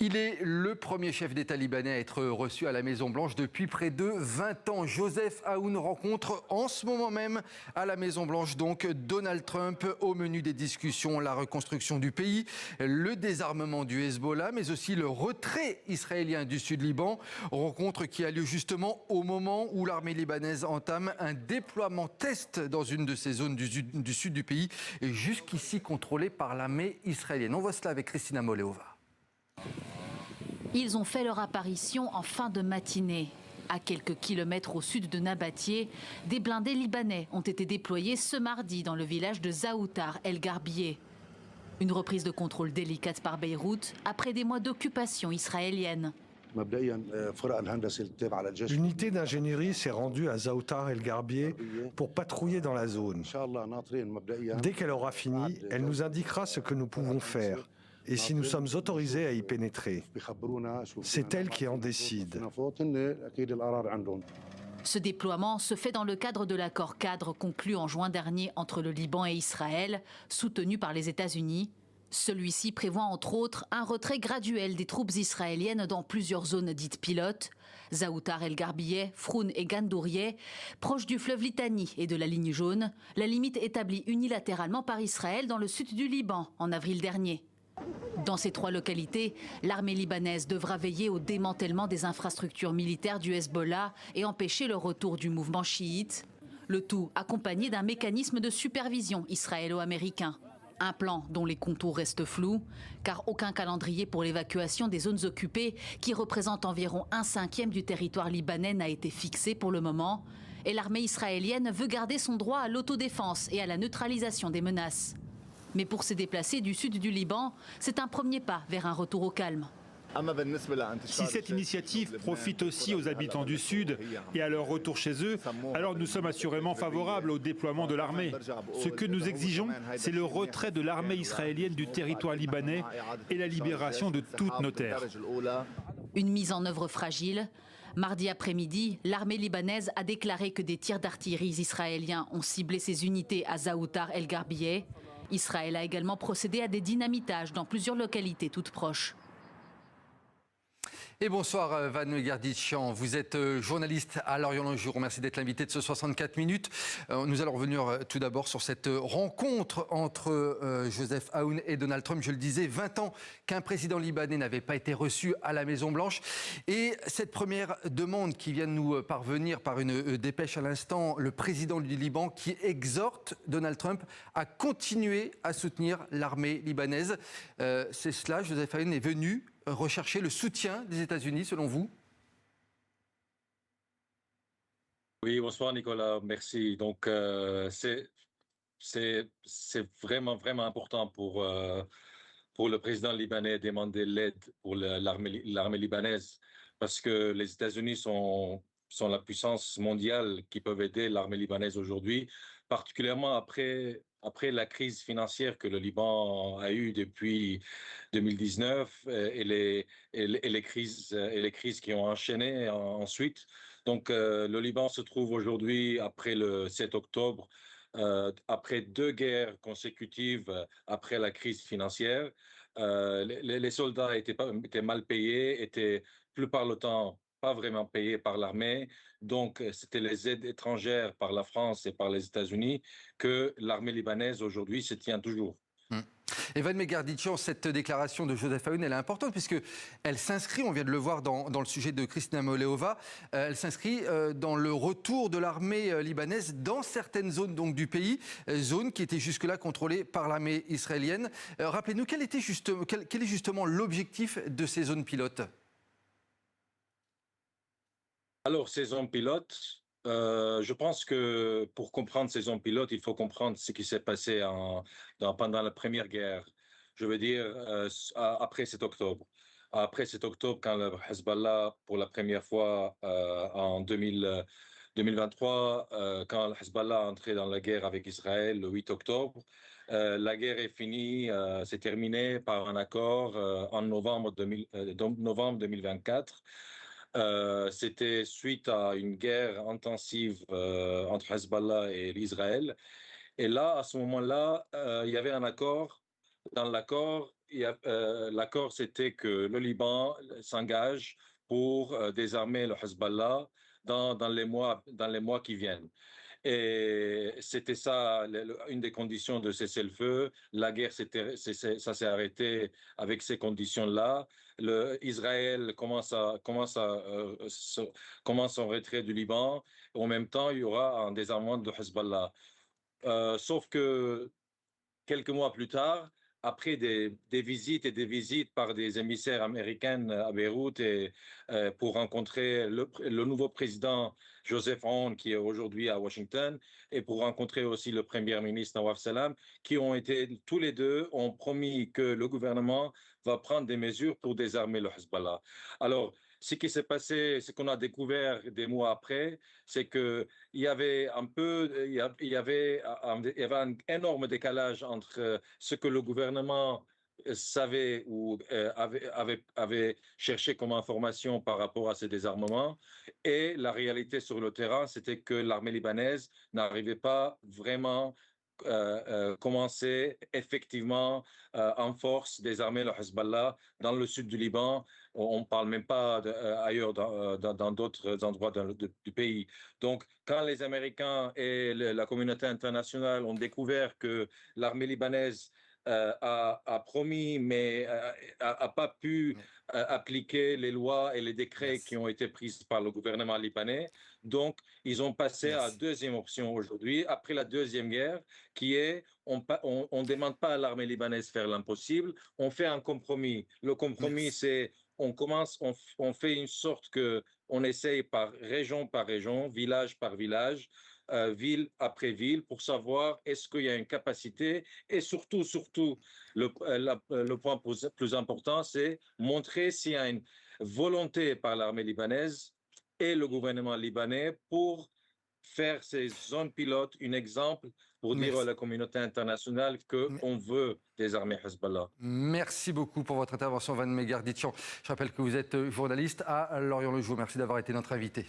Il est le premier chef d'État libanais à être reçu à la Maison-Blanche depuis près de 20 ans. Joseph Aoun rencontre en ce moment même à la Maison-Blanche donc Donald Trump. Au menu des discussions, la reconstruction du pays, le désarmement du Hezbollah, mais aussi le retrait israélien du Sud-Liban. Rencontre qui a lieu justement au moment où l'armée libanaise entame un déploiement test dans une de ces zones du sud du pays, et jusqu'ici contrôlée par l'armée israélienne. On voit cela avec Christina Moleova. Ils ont fait leur apparition en fin de matinée. À quelques kilomètres au sud de Nabatieh, des blindés libanais ont été déployés ce mardi dans le village de Zaoutar el-Garbieh. Une reprise de contrôle délicate par Beyrouth après des mois d'occupation israélienne. L'unité d'ingénierie s'est rendue à Zaoutar el-Garbieh pour patrouiller dans la zone. Dès qu'elle aura fini, elle nous indiquera ce que nous pouvons faire et si nous sommes autorisés à y pénétrer. C'est elle qui en décide. Ce déploiement se fait dans le cadre de l'accord cadre conclu en juin dernier entre le Liban et Israël, soutenu par les États-Unis. Celui-ci prévoit entre autres un retrait graduel des troupes israéliennes dans plusieurs zones dites pilotes, Zaoutar el-Garbieh, Froun et Gandourieh, proches du fleuve Litani et de la ligne jaune, la limite établie unilatéralement par Israël dans le sud du Liban en avril dernier. Dans ces trois localités, l'armée libanaise devra veiller au démantèlement des infrastructures militaires du Hezbollah et empêcher le retour du mouvement chiite. Le tout accompagné d'un mécanisme de supervision israélo-américain. Un plan dont les contours restent flous, car aucun calendrier pour l'évacuation des zones occupées, qui représentent environ 1/5 du territoire libanais, n'a été fixé pour le moment. Et l'armée israélienne veut garder son droit à l'autodéfense et à la neutralisation des menaces. Mais pour se déplacer du sud du Liban, c'est un premier pas vers un retour au calme. Si cette initiative profite aussi aux habitants du Sud et à leur retour chez eux, alors nous sommes assurément favorables au déploiement de l'armée. Ce que nous exigeons, c'est le retrait de l'armée israélienne du territoire libanais et la libération de toutes nos terres. Une mise en œuvre fragile. Mardi après-midi, l'armée libanaise a déclaré que des tirs d'artillerie israéliens ont ciblé ses unités à Zaoutar el-Garbieh. Israël a également procédé à des dynamitages dans plusieurs localités toutes proches. Et bonsoir Van Gerditchian, vous êtes journaliste à Lorient le Jour. Merci d'être l'invité de ce 64 minutes. Nous allons revenir tout d'abord sur cette rencontre entre Joseph Aoun et Donald Trump. Je le disais, 20 ans qu'un président libanais n'avait pas été reçu à la Maison-Blanche. Et cette première demande qui vient de nous parvenir par une dépêche à l'instant, le président du Liban qui exhorte Donald Trump à continuer à soutenir l'armée libanaise. C'est cela, Joseph Aoun est venu rechercher le soutien des États-Unis, selon vous? Oui, bonsoir Nicolas, merci. Donc, c'est vraiment important pour le président libanais demander l'aide pour l'armée libanaise, parce que les États-Unis sont la puissance mondiale qui peuvent aider l'armée libanaise aujourd'hui, particulièrement après la crise financière que le Liban a eue depuis 2019 et les crises qui ont enchaîné ensuite. Donc, le Liban se trouve aujourd'hui, après le 7 octobre, après 2 guerres consécutives, après la crise financière. Les soldats étaient mal payés, étaient plupart le temps pas vraiment payés par l'armée. Donc, c'était les aides étrangères par la France et par les États-Unis que l'armée libanaise aujourd'hui se tient toujours. Van Gerditchian, cette déclaration de Joseph Aoun, elle est importante puisqu'elle s'inscrit, on vient de le voir dans le sujet de Christina Moleova, elle s'inscrit dans le retour de l'armée libanaise dans certaines zones donc, du pays, zones qui étaient jusque-là contrôlées par l'armée israélienne. Rappelez-nous, quel est justement l'objectif de ces zones pilotes? Alors, ces zones pilotes, je pense que pour comprendre ces zones pilotes, il faut comprendre ce qui s'est passé pendant la première guerre. Je veux dire, après 7 octobre. Après 7 octobre, quand le Hezbollah, pour la première fois en 2023, quand le Hezbollah a entré dans la guerre avec Israël le 8 octobre, la guerre est finie, c'est terminé par un accord en novembre 2024. C'était suite à une guerre intensive entre Hezbollah et l'Israël. Et là, à ce moment-là, il y avait un accord. Dans l'accord, l'accord, c'était que le Liban s'engage pour désarmer le Hezbollah dans les mois qui viennent. Et c'était ça, une des conditions de cessez-le-feu. La guerre, ça s'est arrêté avec ces conditions-là. Israël commence son retrait du Liban. En même temps, il y aura un désarmement de Hezbollah. Sauf que quelques mois plus tard, après des visites et des visites par des émissaires américains à Beyrouth et pour rencontrer le nouveau président Joseph Aoun, qui est aujourd'hui à Washington, et pour rencontrer aussi le premier ministre Nawaf Salam, qui ont été tous les deux ont promis que le gouvernement va prendre des mesures pour désarmer le Hezbollah. Alors, ce qui s'est passé, ce qu'on a découvert des mois après, c'est que il y avait un énorme décalage entre ce que le gouvernement savait ou avait cherché comme information par rapport à ces désarmements et la réalité sur le terrain, c'était que l'armée libanaise n'arrivait pas vraiment commencer effectivement en force désarmer le Hezbollah dans le sud du Liban. On ne parle même pas ailleurs dans d'autres endroits du pays. Donc, quand les Américains et la communauté internationale ont découvert que l'armée libanaise a promis, mais n'a pas pu appliquer les lois et les décrets qui ont été pris par le gouvernement libanais. Donc, ils ont passé à la deuxième option aujourd'hui, après la Deuxième Guerre, qui est on ne demande pas à l'armée libanaise de faire l'impossible, on fait un compromis. Le compromis, c'est on fait une sorte que on essaye par région, village par village, ville après ville, pour savoir est-ce qu'il y a une capacité et surtout, le point plus important, c'est montrer s'il y a une volonté par l'armée libanaise et le gouvernement libanais pour faire ces zones pilotes un exemple pour dire à la communauté internationale qu'on veut désarmer Hezbollah. Merci beaucoup pour votre intervention, Van Megarditchian. Je rappelle que vous êtes journaliste à Lorient le Jour. Merci d'avoir été notre invité.